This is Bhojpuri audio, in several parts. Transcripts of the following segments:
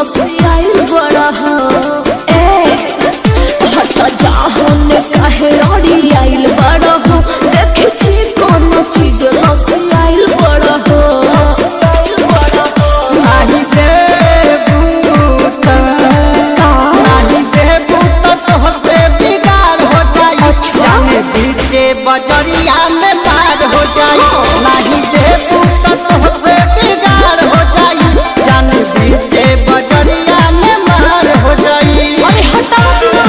लसियाइल बड़ा हो ए हटा जाहोने काहे रड़ी आइल बड़ा हो देखे चिकन चीज लसियाइल बड़ा हो नाही देबू तो होसे बिगाड़ हो जाई जाने बीचे बजरिया में मार हो जाई नहीं देबू तो होसे बिगाड़ हो जाई जाने बीचे बजरिया में मार हो जाई। अरे हटा दिना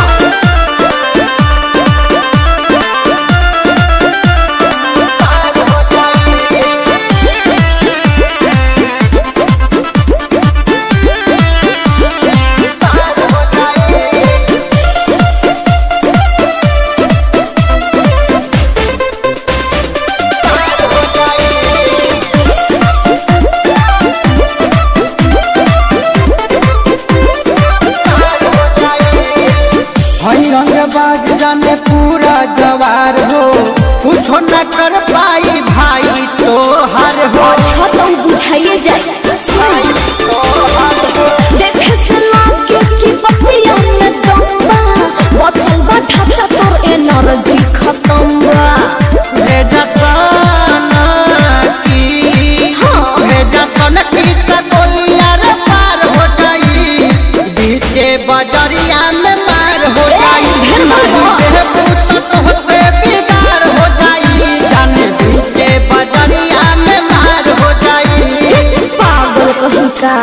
रंगबाज जाने पूरा जवार हो कुछ न कर पाई भाई तो हार हो। अच्छा तो बुझाइए जाए देखे से लागे कि बतिया में दम्बा बचल बा ढांचा तोर एनर्जी खत्म बा भेजा सन की गोलियां रे पार हो जाई बीचे बजरिया में मार हो जाई होसे बिगाड़ हो जाई जाने बीचे बजरिया में मार हो जाई पागल कहीं का।